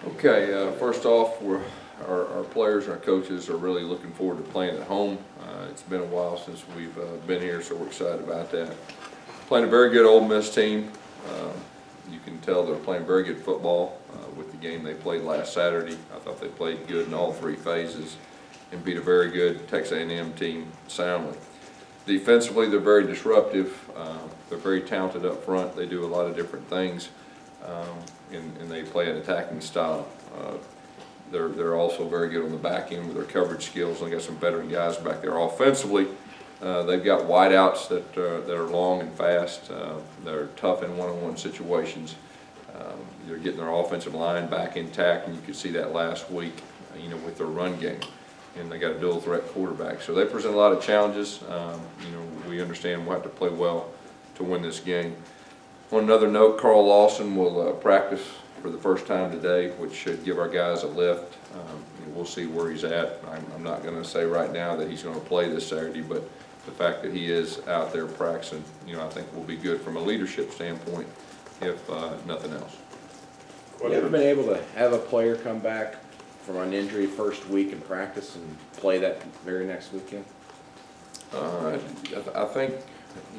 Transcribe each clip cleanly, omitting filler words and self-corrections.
Okay, first off, our players and our coaches are really looking forward to playing at home. It's been a while since we've been here, so we're excited about that. Playing a very good Ole Miss team. You can tell they're playing very good football with the game they played last Saturday. I thought they played good in all three phases and beat a very good Texas A&M team soundly. Defensively, they're very disruptive. They're very talented up front. They do a lot of different things. And they play an attacking style. They're also very good on the back end with their coverage skills. They got some veteran guys back there. Offensively, they've got wideouts that are long and fast. They're tough in one-on-one situations. They're getting their offensive line back intact, and you could see that last week, with their run game. And they got a dual threat quarterback, so they present a lot of challenges. We understand we'll have to play well to win this game. On another note, Lawson will practice for the first time today, which should give our guys a lift. We'll see where he's at. I'm not going to say right now that he's going to play this Saturday, but the fact that he is out there practicing, I think will be good from a leadership standpoint, if nothing else. You ever been able to have a player come back from an injury first week in practice and play that very next weekend? I think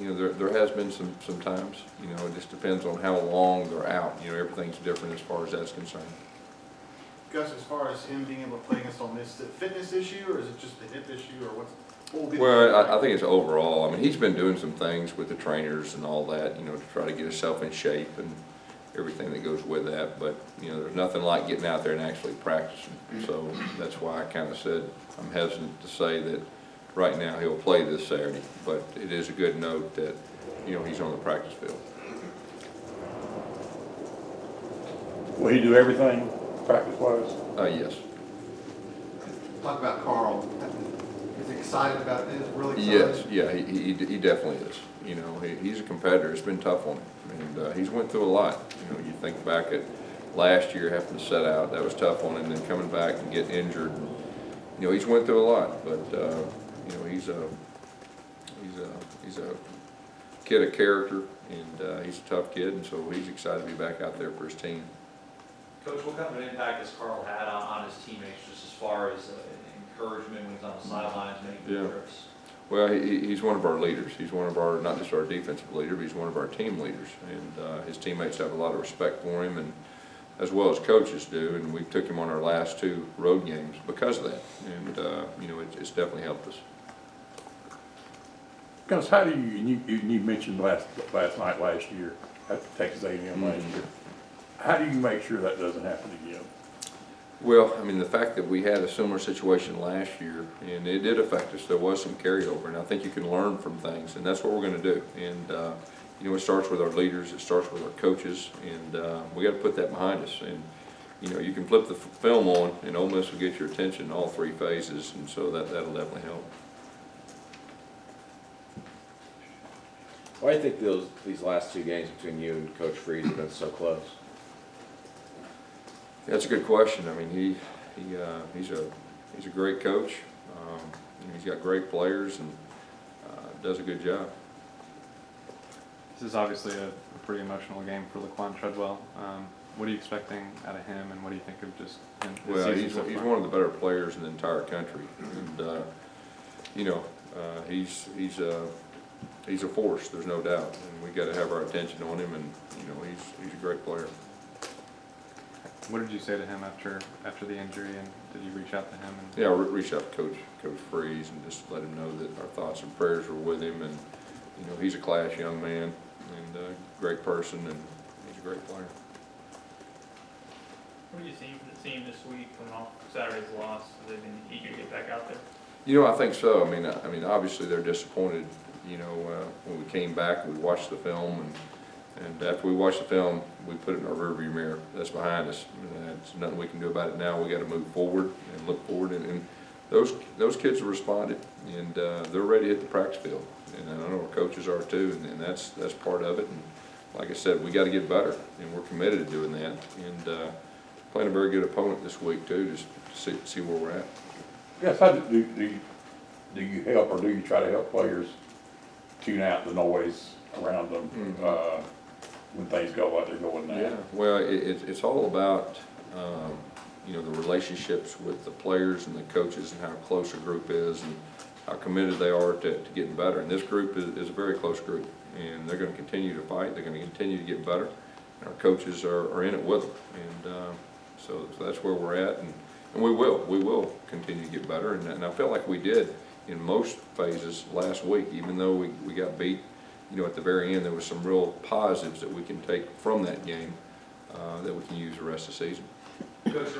there has been some times. It just depends on how long they're out. Everything's different as far as that's concerned. Gus, as far as him being able to play against Ole Miss, is it a fitness issue or is it just a hip issue, or what will be? Well, I think it's overall. I mean, he's been doing some things with the trainers and all that, to try to get himself in shape and everything that goes with that. But there's nothing like getting out there and actually practicing. So that's why I kind of said I'm hesitant to say that right now he'll play this Saturday. But it is a good note that he's on the practice field. Will he do everything practice-wise? Yes. Talk about Carl. Is he excited about this? Really excited? Yes, yeah, he definitely is. He's a competitor. It's been tough on him, and he's went through a lot. You think back at last year having to set out, that was tough on him, and then coming back and getting injured. And, he's went through a lot, but he's a kid of character, and he's a tough kid, and so he's excited to be back out there for his team. Coach, what kind of an impact has Carl had on his teammates, just as far as encouragement when he's on the sidelines making trips? Well, he's one of our leaders. He's one of our, not just our defensive leader, but he's one of our team leaders. And his teammates have a lot of respect for him, and as well as coaches do. And we took him on our last 2 road games because of that. And it's definitely helped us. Gus, how do you mentioned last night, last year, at Texas A&M last year. How do you make sure that doesn't happen again? Well, I mean, the fact that we had a similar situation last year, and it did affect us, there was some carryover, and I think you can learn from things, and that's what we're going to do. And, it starts with our leaders, it starts with our coaches, and we got to put that behind us. And, you can flip the film on, and Ole Miss will get your attention in all 3 phases, and so that'll definitely help. Why do you think these last 2 games between you and Coach Freed have been so close? That's a good question. I mean, he's a great coach. He's got great players and does a good job. This is obviously a pretty emotional game for Laquan Treadwell. What are you expecting out of him, and what do you think of just him? Well, he's one of the better players in the entire country, and he's a force. There's no doubt, and we got to have our attention on him. And he's a great player. What did you say to him after the injury, and did you reach out to him? Yeah, I reached out to Coach Freeze and just let him know that our thoughts and prayers were with him, and he's a class young man and a great person, and he's a great player. What do you see from the team this week coming off Saturday's loss? Have they been eager to get back out there? I think so. I mean, obviously they're disappointed. When we came back, we watched the film, and after we watched the film, we put it in our rearview mirror. That's behind us. There's nothing we can do about it now. We got to move forward and look forward. And those kids have responded, and they're ready to hit the practice field. And I know our coaches are too, and that's part of it. And like I said, we got to get better, and we're committed to doing that. And playing a very good opponent this week too, just to see where we're at. Yes, how do you help, or do you try to help players tune out the noise around them when things go like they're going now? Yeah, well, it's all about you know, the relationships with the players and the coaches and how close a group is and how committed they are to getting better. And this group is a very close group, and they're going to continue to fight. They're going to continue to get better. And our coaches are in it with them. And so that's where we're at. And we will continue to get better. And I felt like we did in most phases last week, even though we got beat, you know, at the very end. There was some real positives that we can take from that game that we can use the rest of the season. Coach,